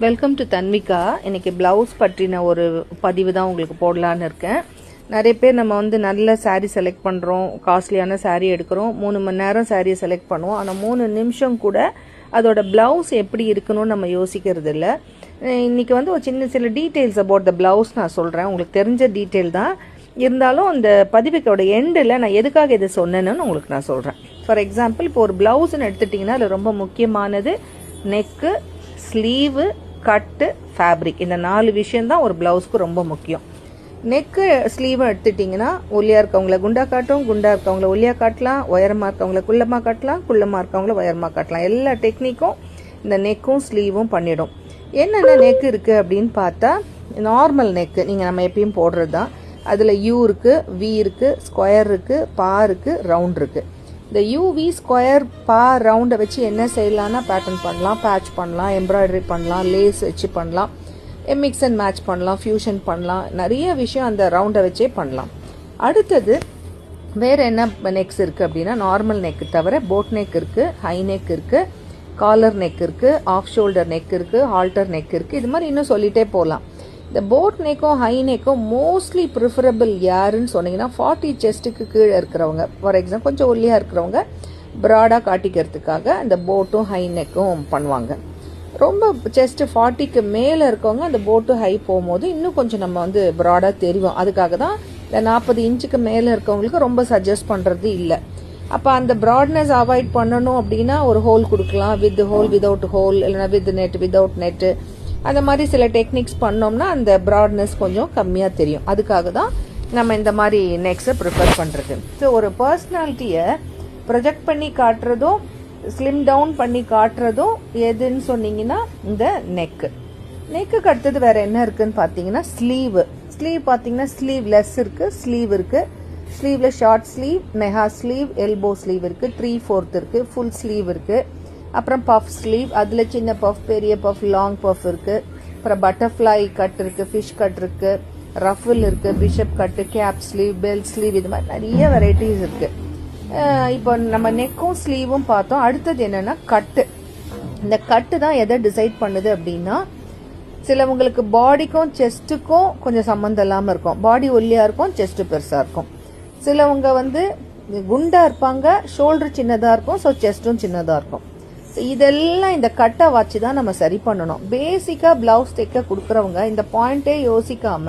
Welcome to Tanvika. இன்னைக்கு blouse பற்றின ஒரு பதிவு தான் உங்களுக்கு போடலான்னு இருக்கேன். நிறைய பேர் நம்ம நல்ல சாரீ செலக்ட் பண்ணுறோம், காஸ்ட்லியான சாரீ எடுக்கிறோம், 3 மணி நேரம் சாரியை செலக்ட் பண்ணுவோம். ஆனால் 3 நிமிஷம் கூட அதோட பிளவுஸ் எப்படி இருக்கணும்னு நம்ம யோசிக்கிறது இல்லை. இன்னைக்கு ஒரு சில டீட்டெயில்ஸ் அபவுட் த பிளவுஸ் நான் சொல்கிறேன். உங்களுக்கு தெரிஞ்ச டீட்டெயில் தான் இருந்தாலும் அந்த பதிவுக்கோட எண்டில் நான் எதுக்காக இதை சொன்னேன்னு உங்களுக்கு நான் சொல்கிறேன். ஃபார் எக்ஸாம்பிள், இப்போ ஒரு பிளவுஸ்ன்னு எடுத்துட்டிங்கன்னா அதில் ரொம்ப முக்கியமானது நெக்கு, ஸ்லீவு, கட்டு, ஃபேப்ரிக். இந்த 4 விஷயம்தான் ஒரு பிளவுஸ்க்கு ரொம்ப முக்கியம். நெக்கு ஸ்லீவை எடுத்துட்டிங்கன்னா ஒல்லியாக இருக்கவங்கள குண்டா காட்டும், குண்டா இருக்கவங்கள ஒல்லியாக காட்டலாம், உயரமாக இருக்கவங்கள குள்ளமாக காட்டலாம், குள்ளமாக இருக்கவங்கள உயரமாக காட்டலாம். எல்லா டெக்னிக்கும் இந்த நெக்கும் ஸ்லீவும் பண்ணிடும். என்னென்ன நெக் இருக்குது அப்படின்னு பார்த்தா, நார்மல் நெக்கு நீங்கள் நம்ம எப்பயும் போடுறது தான். அதில் யூ இருக்குது, வி இருக்குது, ஸ்கொயர் இருக்குது, பா இருக்குது, ரவுண்ட் இருக்குது. இந்த யூவி, ஸ்கொயர், பா, ரவுண்டை வச்சு என்ன செய்யலாம்னா பேட்டர்ன் பண்ணலாம், பேட்ச் பண்ணலாம், எம்ப்ராய்டரி பண்ணலாம், லேஸ் வச்சு பண்ணலாம், மிக்ஸ் அண்ட் மேட்ச் பண்ணலாம், ஃபியூஷன் பண்ணலாம். நிறைய விஷயம் அந்த ரவுண்டை வச்சே பண்ணலாம். அடுத்தது வேறு என்ன நெக்ஸ் இருக்குது அப்படின்னா, நார்மல் நெக்கு தவிர போட் நெக் இருக்குது, ஹை நெக் இருக்குது, காலர் நெக் இருக்குது, ஆஃப் ஷோல்டர் நெக் இருக்குது, ஹால்டர் நெக் இருக்குது. இது மாதிரி இன்னும் சொல்லிகிட்டே போகலாம். இந்த போட் நெக்கும் ஹை நெக்கும் மோஸ்ட்லி ப்ரிஃபரபிள் யாருன்னு சொன்னீங்கன்னா 40 செஸ்ட்டுக்கு கீழே இருக்கிறவங்க. ஃபார் எக்ஸாம்பிள், கொஞ்சம் ஒல்லியாக இருக்கிறவங்க ப்ராடாக காட்டிக்கிறதுக்காக அந்த போட்டும் ஹை நெக்கும் பண்ணுவாங்க. ரொம்ப செஸ்ட்டு 40க்கு மேலே இருக்கவங்க அந்த போட்டு ஹை போகும்போது இன்னும் கொஞ்சம் நம்ம ப்ராடாக தெரியும். அதுக்காக தான் இந்த 40 இன்ச்சுக்கு மேலே இருக்கவங்களுக்கு ரொம்ப சஜஸ்ட் பண்ணுறது இல்லை. அப்போ அந்த ப்ராட்னஸ் அவாய்ட் பண்ணணும் அப்படின்னா ஒரு ஹோல் கொடுக்கலாம், வித் ஹோல், விதவுட் ஹோல், இல்லைனா வித் நெட், விதவுட் நெட்டு. அந்த மாதிரி சில டெக்னிக்ஸ் பண்ணோம்னா அந்த ப்ராட்னஸ் கொஞ்சம் கம்மியாக தெரியும். அதுக்காக தான் நம்ம இந்த மாதிரி நெக்ஸை ப்ரிஃபர் பண்ணுறது. ஸோ ஒரு பர்சனாலிட்டியை ப்ரொஜெக்ட் பண்ணி காட்டுறதும் ஸ்லிம் டவுன் பண்ணி காட்டுறதும் எதுன்னு சொன்னீங்கன்னா இந்த நெக்குக்கு அடுத்தது வேறு என்ன இருக்குதுன்னு பார்த்தீங்கன்னா ஸ்லீவ் பார்த்தீங்கன்னா ஸ்லீவ்லெஸ் இருக்குது, ஸ்லீவ் இருக்குது. ஸ்லீவில் short sleeve, mega sleeve, elbow sleeve இருக்குது, 3/4 இருக்குது, ஃபுல் ஸ்லீவ் இருக்குது. அப்புறம் பஃப் ஸ்லீவ், அதில் சின்ன பஃப், பெரிய பஃப், லாங் பஃப் இருக்குது. அப்புறம் பட்டர்ஃப்ளை கட் இருக்குது, ஃபிஷ் கட் இருக்குது, ரஃபில் இருக்குது, பிஷப் கட்டு, கேப் ஸ்லீவ், பெல்ட் ஸ்லீவ், இது மாதிரி நிறைய வெரைட்டிஸ் இருக்குது. இப்போ நம்ம நெக்கும் ஸ்லீவும் பார்த்தோம். அடுத்தது என்னென்னா கட்டு. இந்த கட்டு தான் எதை டிசைட் பண்ணுது அப்படின்னா, சிலவங்களுக்கு பாடிக்கும் செஸ்ட்டுக்கும் கொஞ்சம் சம்மந்தம் இல்லாமல் இருக்கும். பாடி ஒல்லியாக இருக்கும், செஸ்ட்டு பெருசாக இருக்கும். சிலவங்க குண்டா இருப்பாங்க, ஷோல்டர் சின்னதாக இருக்கும், ஸோ செஸ்ட்டும் சின்னதாக இருக்கும். இதெல்லாம் இந்த கட்டை வச்சு தான் நம்ம சரி பண்ணணும். பேசிக்காக பிளவுஸ் தைக்க கொடுக்குறவங்க இந்த பாயிண்டே யோசிக்காம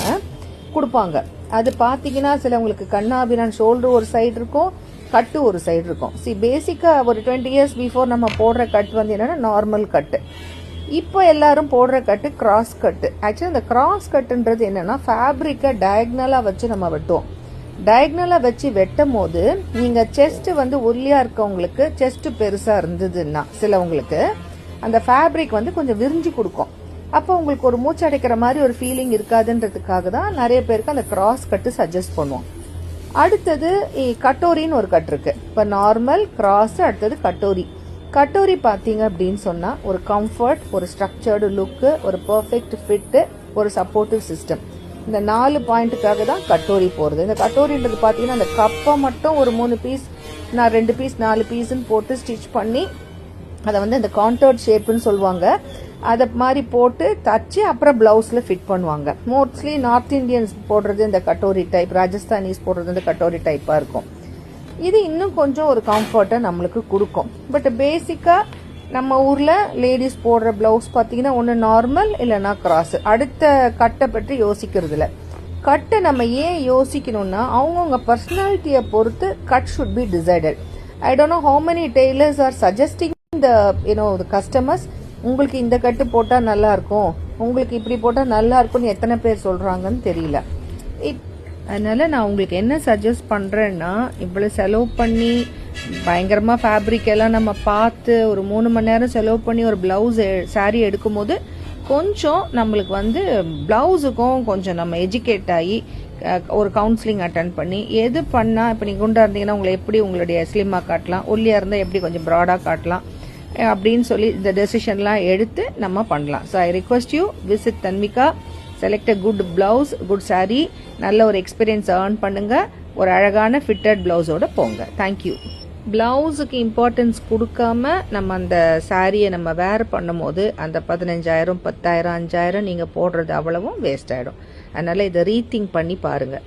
கொடுப்பாங்க. அது பார்த்தீங்கன்னா சிலவங்களுக்கு கண்ணாபிரான் ஷோல்டர் ஒரு சைடு இருக்கும், கட்டு ஒரு சைடு இருக்கும். பேசிக்காக ஒரு 20 இயர்ஸ் பிஃபோர் நம்ம போடுற கட் என்னன்னா நார்மல் கட்டு. இப்போ எல்லாரும் போடுற கட்டு கிராஸ் கட்டு. ஆக்சுவலி இந்த கிராஸ் கட்டுன்றது என்னன்னா ஃபேப்ரிக்கை டயக்னலாக வச்சு நம்ம வெட்டுவோம். டயக்னலாக வச்சு வெட்டும் போது நீங்கள் செஸ்ட்டு ஒல்லியாக இருக்கவங்களுக்கு செஸ்ட்டு பெருசாக இருந்ததுன்னா சிலவங்களுக்கு அந்த ஃபேப்ரிக் கொஞ்சம் விரிஞ்சு கொடுக்கும். அப்போ உங்களுக்கு ஒரு மூச்சு அடைக்கிற மாதிரி ஒரு ஃபீலிங் இருக்காதுன்றதுக்காக தான் நிறைய பேருக்கு அந்த கிராஸ் கட்டு சஜஸ்ட் பண்ணுவோம். அடுத்தது கட்டோரின்னு ஒரு கட்டு இருக்கு. இப்போ நார்மல், கிராஸ், அடுத்தது கட்டோரி. கட்டோரி பார்த்தீங்க அப்படின்னு சொன்னால் ஒரு கம்ஃபர்ட், ஒரு ஸ்ட்ரக்சர்டு லுக்கு, ஒரு பர்ஃபெக்ட் ஃபிட்டு, ஒரு சப்போர்ட்டிவ் சிஸ்டம். இந்த 4 பாயிண்ட்டுக்காக தான் கட்டோரி போகிறது. இந்த கட்டோரின்றது பார்த்தீங்கன்னா அந்த கப்பை மட்டும் ஒரு 3 பீஸ், 2 பீஸ், 4 பீஸ்ன்னு போட்டு ஸ்டிச் பண்ணி அதை அந்த கான்டர்ட் ஷேப்புன்னு சொல்லுவாங்க. அதை மாதிரி போட்டு தச்சு அப்புறம் பிளவுஸில் ஃபிட் பண்ணுவாங்க. மோஸ்ட்லி நார்த் இந்தியன்ஸ் போடுறது இந்த கட்டோரி டைப், ராஜஸ்தானிஸ் போடுறது இந்த கட்டோரி டைப்பாக இருக்கும். இது இன்னும் கொஞ்சம் ஒரு கம்ஃபர்ட்டை நம்மளுக்கு கொடுக்கும். பட் பேசிக்காக நம்ம ஊரில் லேடிஸ் போடுற பிளவுஸ் பார்த்தீங்கன்னா ஒன்று நார்மல் இல்லைன்னா கிராஸ். அடுத்த கட்டை பற்றி யோசிக்கிறது இல்லை. கட்டை நம்ம ஏன் யோசிக்கணும்னா அவங்கவுங்க பர்சனாலிட்டியை பொறுத்து cut should be decided. I don't know how many tailors are suggesting the customers. உங்களுக்கு இந்த கட்டு போட்டால் நல்லா இருக்கும், உங்களுக்கு இப்படி போட்டால் நல்லா இருக்கும்னு எத்தனை பேர் சொல்கிறாங்கன்னு தெரியல. அதனால நான் உங்களுக்கு என்ன சஜஸ்ட் பண்ணுறேன்னா, இவ்வளோ செலவு பண்ணி பயங்கரமாக ஃபேப்ரிக் எல்லாம் நம்ம பார்த்து ஒரு 3 மணி நேரம் செலவு பண்ணி ஒரு ப்ளவுஸ் சாரீ எடுக்கும்போது கொஞ்சம் நம்மளுக்கு ப்ளவுஸுக்கும் கொஞ்சம் நம்ம எஜுகேட் ஆகி ஒரு கவுன்சிலிங் அட்டன் பண்ணி எது பண்ணால், இப்போ நீங்கள் குண்டாக இருந்தீங்கன்னா உங்களை எப்படி உங்களுடைய ஸ்லிம்மாக காட்டலாம், ஒல்லியாக இருந்தால் எப்படி கொஞ்சம் ப்ராடாக காட்டலாம் அப்படின்னு சொல்லி இந்த டெசிஷன்லாம் எடுத்து நம்ம பண்ணலாம். So I request you visit Tanvika, select a good blouse, good sari, நல்ல ஒரு எக்ஸ்பீரியன்ஸ் ஏர்ன் பண்ணுங்க, ஒரு அழகான ஃபிட்டட் பிளவுஸோட போங்க. தேங்க்யூ. ப்ளவுஸுக்கு இம்பார்ட்டன்ஸ் கொடுக்காம நம்ம அந்த சாரியை நம்ம வேர் பண்ணும் போது அந்த 15,000 10,000 5,000 நீங்கள் போடுறது அவ்வளவும் வேஸ்ட் ஆகிடும். அதனால் இதை ரீதிங்க் பண்ணி பாருங்கள்.